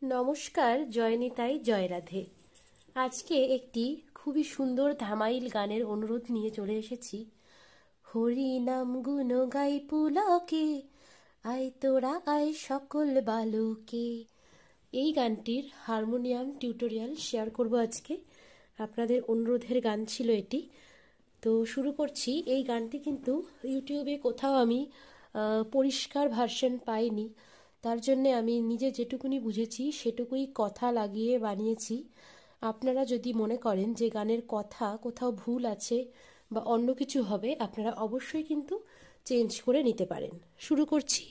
নমস্কার, জয়নিতাই, জয় রাধে। আজকে একটি খুবই সুন্দর ধামাইল গানের অনুরোধ নিয়ে চলে এসেছি। হরি নাম গুণ গাই পুলকে, আয় তোরা আয় সকল বালকে। এই গানটির হারমোনিয়াম টিউটোরিয়াল শেয়ার করব আজকে। আপনাদের অনুরোধের গান ছিল এটি, তো শুরু করছি। এই গানটি কিন্তু ইউটিউবে কোথাও আমি পরিষ্কার ভার্সন পাইনি, তার জন্যে আমি নিজে যেটুকুনি বুঝেছি সেটুকুই কথা লাগিয়ে বানিয়েছি। আপনারা যদি মনে করেন যে গানের কথা কোথাও ভুল আছে বা অন্য কিছু হবে, আপনারা অবশ্যই কিন্তু চেঞ্জ করে নিতে পারেন। শুরু করছি।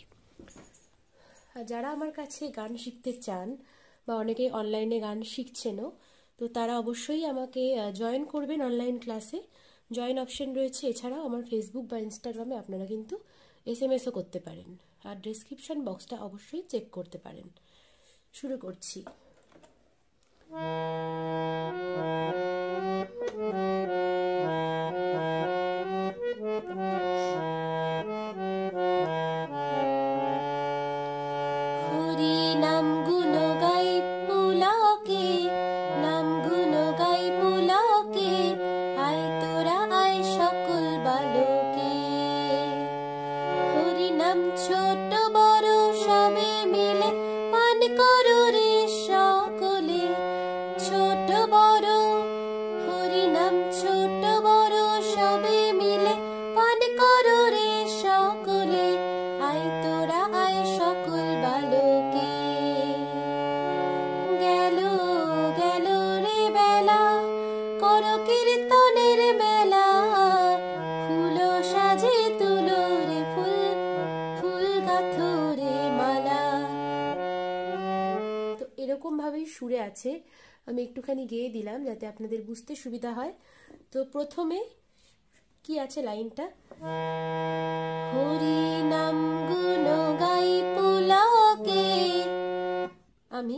যারা আমার কাছে গান শিখতে চান বা অনেকে অনলাইনে গান শিখছেনও, তো তারা অবশ্যই আমাকে জয়েন করবেন অনলাইন ক্লাসে। জয়েন অপশন রয়েছে। এছাড়াও আমার ফেসবুক বা ইনস্টাগ্রামে আপনারা কিন্তু SMS-ও করতে পারেন, আর ডেসক্রিপশন বক্সটা অবশ্যই চেক করতে পারেন। শুরু করছি। হরি নাম গুণ গাই পুলকে, নাম গুণ গাই পুলকে, আয় তোরা আয় সকল বালকে। হরি নাম ছোট বড় সবে মিলে পান করো রে সকলে, ছোট বড়। হরি নাম ছোট বড় সবে মিলে পান করো রে সকলে, আয় তোরা আয় সকল বালকে। গেল গেল রে বেলা, করো কীর্তনের মেলা, ফুল সাজে তুলো রে ফুল, ফুল গাঁথো রে মালা। তো এরকম ভাবেই সুরে আছে, আমি একটুখানি গেয়ে দিলাম যাতে আপনাদের বুঝতে সুবিধা হয়। তো প্রথমে কি আছে লাইনটা, হরি নাম গুণ গাই পুলকে। আমি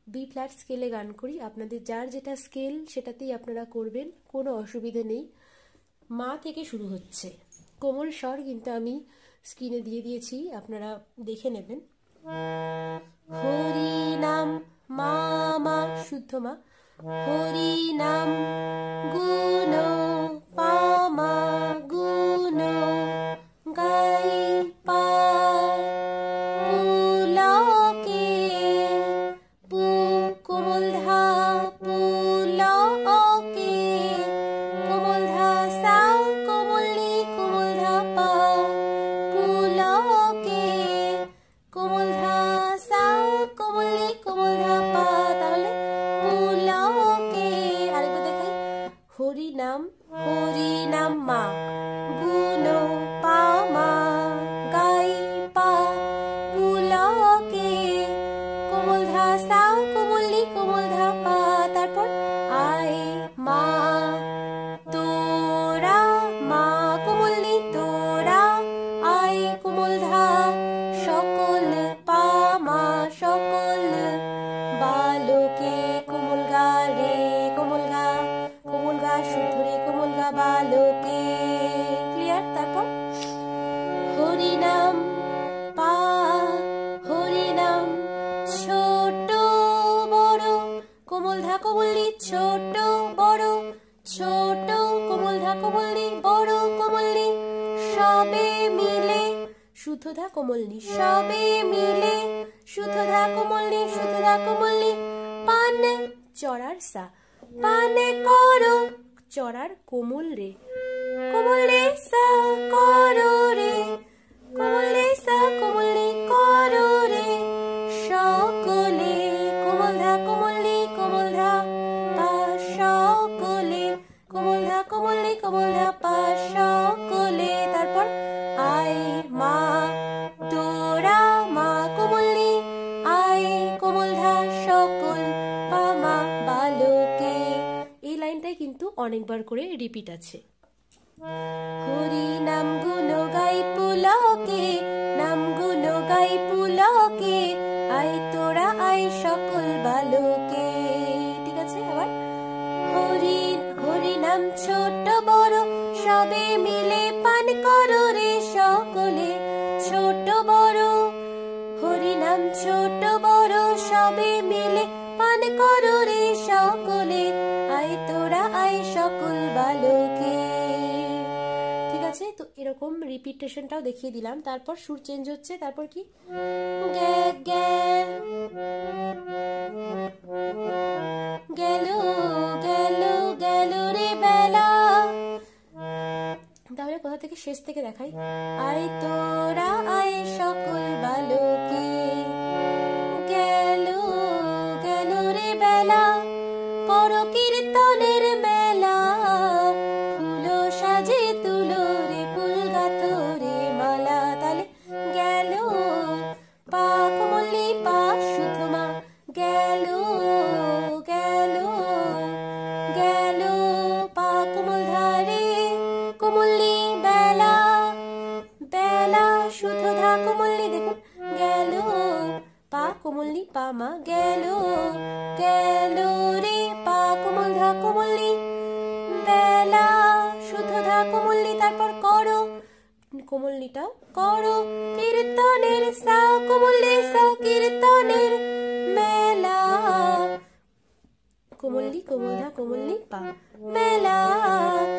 বি ফ্ল্যাট স্কেলে গান করি, আপনাদের যার যেটা স্কেল সেটাতেই আপনারা করবেন, কোনো অসুবিধে নেই। মা থেকে শুরু হচ্ছে, কোমল স্বর কিন্তু আমি স্ক্রিনে দিয়ে দিয়েছি, আপনারা দেখে নেবেন। হরি নাম মা, মা শুদ্ধ মা, হরি নাম গুণ পা মা গুণ গাই পা পুলকে, পু কোমল ধা পুলকে, কোমল ধা সা কোমল নি কোমল ধা পা পুলকে, কোমল ধা সা কোমল নি কোমল ধা পা। তাহলে পুলকে। আরেকবার দেখাই, হরি নাম মা গুণ পা মা গাই পা পুলকে, কোমল ধা সা কোমল নি কোমল ধা পা। তারপর আয় মা তোরা, মা কোমল নি তোরা, আয় কোমল ধা সকল পা মা সকল বালকে, কোমল গা রে কোমল গা, কোমল গা শুদ্ধ রে কোমল গা বালকে। ক্লিয়ার? তারপর হরি নাম পা, হরি নাম ছোট বড়, কোমল ধা কোমল নি ছোট বড়, ছোট কোমল ধা কোমল নি বড় কোমল নি, সবে মিলে শুদ্ধ ধা কোমল নি, সবে মিলে শুদ্ধ ধা কোমল নি, শুদ্ধ ধা কোমল নি, পান চড়ার সা, পানে করো চড়ার কোমল রে, কোমল রে সা করো রে, কোমল রে সা কোমল নি করো রে সকলে, কোমল ধা কোমল নি কোমল ধা পা সকলে, কোমল ধা কোমল নি কোমল ধা পা সকলে। তারপর আয় মা তোরা, মা কোমল নি আয় কোমল ধা সকল পা মা বালকে। এই লাইনটাই কিন্তু অনেকবার করে রিপিট আছে। হরি নাম গুণ গাই পুলকে, নাম গুণ গাই পুলকে, আয় তোরা আয় সকল বালকে। ঠিক আছে? আবার হরি, হরি নাম ছোট বড় সবে মিলে পান করো রে সকলে, ছোট বড়। হরি নাম ছোট বড় সব সবে মিলে পান করো রে সকলে, আয় তোরা আয় সকল বালকে। ঠিক আছে, তো এরকম রিপিটেশনটাও দেখিয়ে দিলাম। তারপর সুর চেঞ্জ হচ্ছে, তারপর কি গে গে গেল গেল গেল রে বেলা। তাহলে কোথা থেকে শেষ থেকে দেখাই, আয় তোরা আয় সকল বালকে, গেল গেল রে বেলা, কর কীর্তনের মেলা, ফুলো সাজে তুলো রে ফুল গাথো রে মালা। তাহলে গেল পা কোমলি পা শুধু মা, গেল গেল গেল পা কোমল ধারে কোমলি বেলা, বেলা শুধু ধা কোমলি, দেখুন গেল পা কোমলি পা মা, গেল গেল রে পা কোমল ধা কোমলি বেলা শুধু ধা কোমলি। তারপর করো কোমলনিটাও, করো কীর্তনের সা কোমলি সা কীর্তনের মেলা, কোমলি কোমল ধা কোমলি পা মেলা,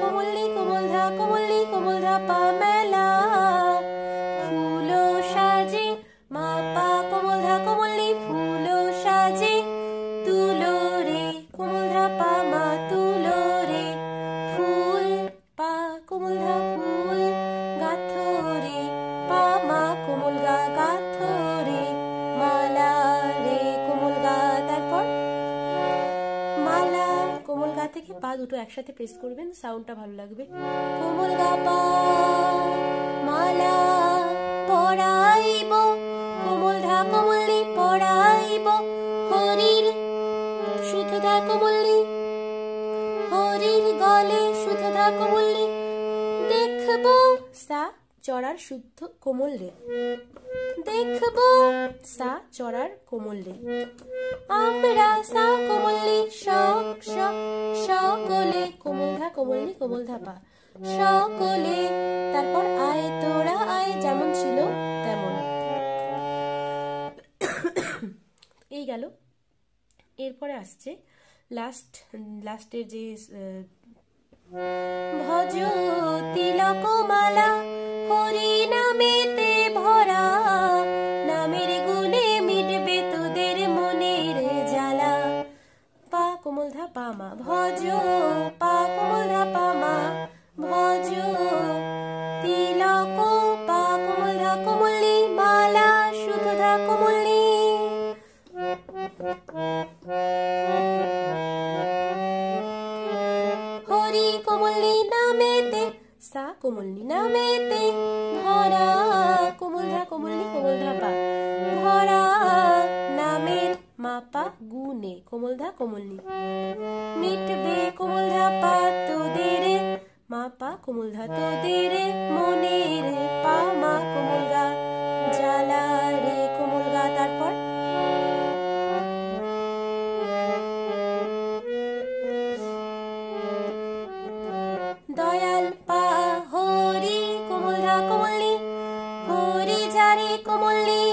কোমলি কোমল ধা কোমলি কোমল ধা পা মেলা, ফুলো সাজে মা পা কোমল ধা কোমলি ফুলো সাজে তুলো রে কোমল ধা পা মা তুলো রে, ফুল পা কোমল ধা ফুল গাথো রে পা মা কোমল গা গাথো রে, মালা রে কোমল গা। তারপর মালা কোমল গা থেকে পা দুটো একসাথে প্রেস করবেন, সাউন্ডটা ভালো লাগবে। কোমল গা পা মালা পড়াইব, কোমল ধা কোমলি পড়াইব, হরির শুধু ধা কোমলি, হরির গলে শুধু ধা কোমলি, দেখবো সা চড়ার শুদ্ধ কোমল রে, দেখবো সা চড়ার কোমল রে, আমরা সা কোমলি সকলে, কোমল ধা কোমলি কোমল ধা পা সকলে। তারপর আয় তোরা আয় যেমন ছিল তেমন। এই গেল। এরপরে আসছে লাস্টের যে ভজ তিলক মালা, হরি নামেতে ভরা, নামের গুণে মিটবে তোদের মনের জ্বালা, পা কোমল ধা পা মা, ভজ পা কোমল ধা পা মা, ভজ তিলক পা কোমল ধা কোমলি, মালা শুধু ধা কোমলি, হরি কোমলি নামেতে সা কোমলি নামেতে ভরা, কোমল ধা কোমলি কোমল ধা পা ভরা, নামের মা পা গুনে কোমল ধা কোমলি, মিটবে কোমল ধা পা তোদের মা পা কোমল ধা তোদের মনের পা মা কোমল গা জ্বালা রে কোমল গা। তারপর দয়াল পা হরি কোমল ধা কোমলি, হরি যারে কোমলি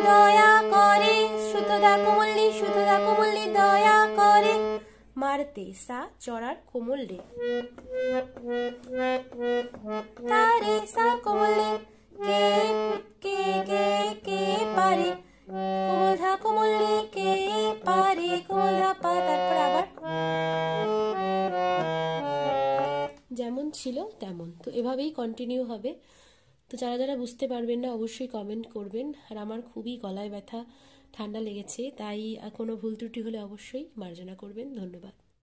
দয়া করে, শুধু ধা কোমলি শুধু ধা কোমলি দয়া করে, মারতে সা চড়ার কোমল রে, তারে সা কোমলি কে কে কে কে পারে, কোমল ধা কোমলি কে পারে কোমল ধা পা। তারপর আবার যেমন ছিল তেমন। তো এভাবেই কন্টিনিউ হবে। তো যারা যারা বুঝতে পারবেন না অবশ্যই কমেন্ট করবেন। আর আমার খুবই গলায় ব্যথা, ঠান্ডা লেগেছে, তাই কোনো ভুল ত্রুটি হলে অবশ্যই মার্জনা করবেন। ধন্যবাদ।